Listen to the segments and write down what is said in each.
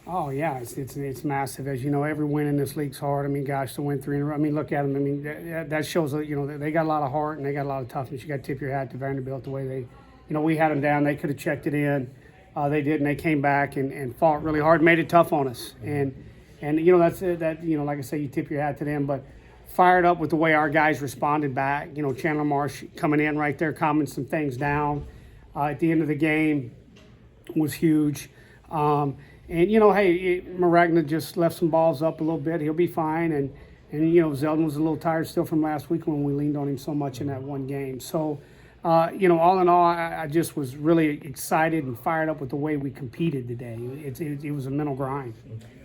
Oh yeah, it's massive. As you know, every win in this league's hard. I mean, gosh, to win 3 in a row. I mean, look at them. I mean, that shows that they got a lot of heart and they got a lot of toughness. You got to tip your hat to Vanderbilt the way they, we had them down. They could have checked it in. They did, and they came back and fought really hard, made it tough on us. And that's that. Like I say, you tip your hat to them. But fired up with the way our guys responded back. Chandler Marsh coming in right there, calming some things down. At the end of the game was huge. And, hey, Maragna just left some balls up a little bit. He'll be fine. And Zeldin was a little tired still from last week when we leaned on him so much in that one game. So, all in all, I just was really excited and fired up with the way we competed today. It was a mental grind.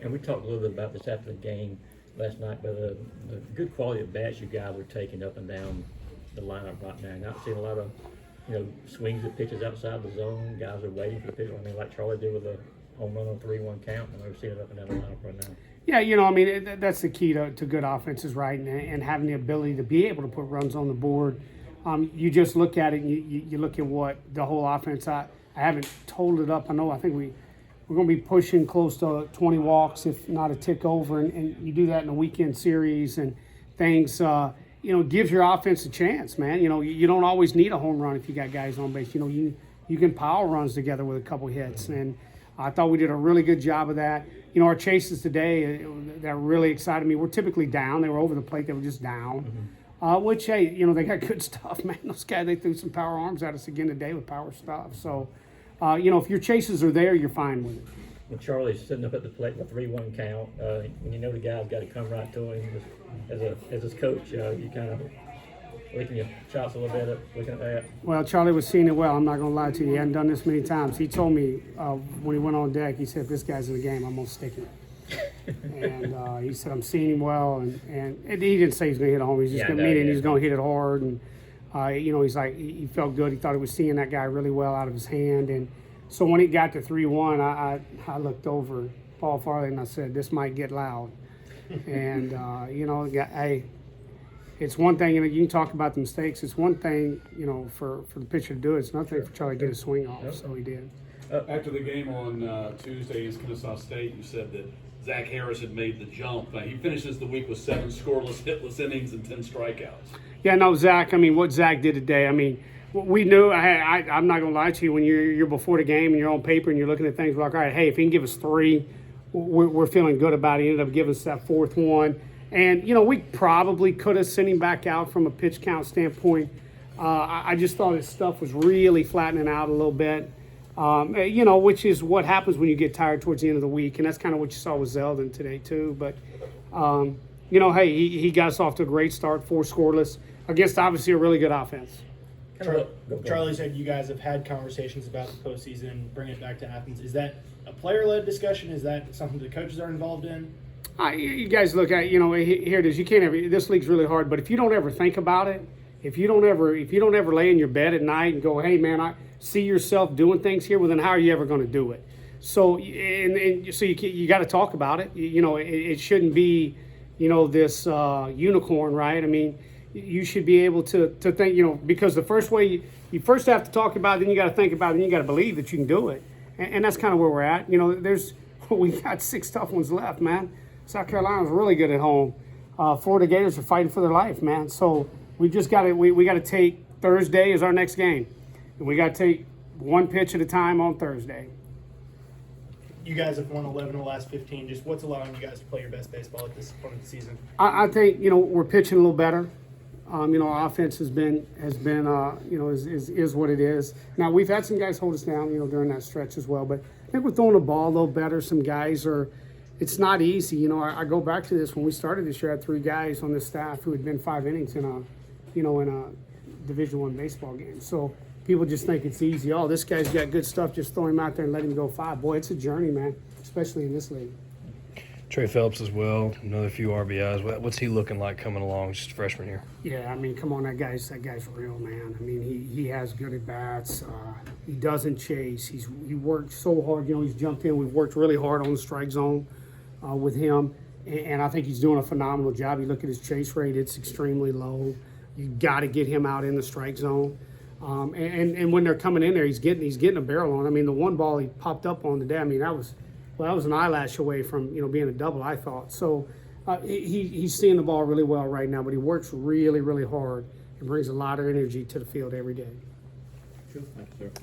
And we talked a little bit about this after the game last night, but the good quality of bats you guys are taking up and down the lineup right now. Not seeing a lot of, swings at pitches outside the zone. Guys are waiting for the pitch. I mean, like Charlie did with a home run on 3-1 count, and we're seeing it up and down the lineup right now. Yeah, that's the key to good offenses, right? And having the ability to be able to put runs on the board. You just look at it and you look at what the whole offense. I haven't totaled it up. I think we're going to be pushing close to 20 walks, if not a tick over. And you do that in a weekend series and things, gives your offense a chance, man. You don't always need a home run if you got guys on base. You can power runs together with a couple hits. And I thought we did a really good job of that. Our chases today that really excited me. We're typically down. They were over the plate. They were just down. Which, hey, they got good stuff, man. Those guys, they threw some power arms at us again today with power stuff. So, if your chases are there, you're fine with it. When Charlie's sitting up at the plate with a 3-1 count, when the guy's got to come right to him, as his coach, you kind of licking your chops a little bit looking at that. Well, Charlie was seeing it well. I'm not going to lie to you. He hadn't done this many times. He told me when he went on deck, he said, if this guy's in the game, I'm going to stick him. And he said, I'm seeing him well. And he didn't say he's going to hit a home. He's just going to meet it and he's going to hit it hard. And, he's like, he felt good. He thought he was seeing that guy really well out of his hand. And so when it got to 3-1, I looked over Paul Farley and I said, this might get loud. And, hey, it's one thing, you can talk about the mistakes. It's one thing, for the pitcher to do it. It's another thing for Charlie to get a swing off. So he did. After the game on Tuesday against Kennesaw State, you said that Zach Harris had made the jump. He finishes the week with 7 scoreless, hitless innings and 10 strikeouts. Yeah, no, Zach. What Zach did today. We knew. I'm not gonna lie to you. When you're before the game and you're on paper and you're looking at things, we're like, all right, hey, if he can give us 3, we're feeling good about it. He ended up giving us that 4th one, and we probably could have sent him back out from a pitch count standpoint. I just thought his stuff was really flattening out a little bit. Which is what happens when you get tired towards the end of the week, and that's kind of what you saw with Zeldin today too. But hey, he got us off to a great start, 4 scoreless against obviously a really good offense. Charlie said you guys have had conversations about the postseason, bringing it back to Athens. Is that a player-led discussion? Is that something the coaches are involved in? You guys look at here it is. You can't ever. This league's really hard, but if you don't ever think about it, if you don't ever lay in your bed at night and go, hey man, I see yourself doing things here, well then how are you ever going to do it? So so you got to talk about it. It shouldn't be this unicorn, right? You should be able to think, because the first way you first have to talk about it, then you got to think about it, then you got to believe that you can do it, and that's kind of where we're at. We got 6 tough ones left, man. South Carolina's really good at home. Florida Gators are fighting for their life, man. So we just got to we got to take Thursday as our next game. And we got to take one pitch at a time on Thursday. You guys have won 11 of the last 15. Just what's allowing you guys to play your best baseball at this point of the season? I think we're pitching a little better. Our offense has been is what it is. Now we've had some guys hold us down, during that stretch as well. But I think we're throwing the ball a little better. Some guys are. It's not easy. I go back to this when we started this year. I had 3 guys on the staff who had been 5 innings in a Division I baseball game. So people just think it's easy. Oh, this guy's got good stuff. Just throw him out there and let him go 5. Boy, it's a journey, man, especially in this league. Trey Phelps as well, another few RBIs. What's he looking like coming along, just a freshman here? Yeah, come on, that guy's real, man. He has good at bats. He doesn't chase. He worked so hard. He's jumped in. We've worked really hard on the strike zone with him, and I think he's doing a phenomenal job. You look at his chase rate; it's extremely low. You got to get him out in the strike zone. And when they're coming in there, he's getting a barrel on. The one ball he popped up on today, that was Well, that was an eyelash away from being a double, I thought. So he's seeing the ball really well right now, but he works really, really hard and brings a lot of energy to the field every day. Thank you, sir.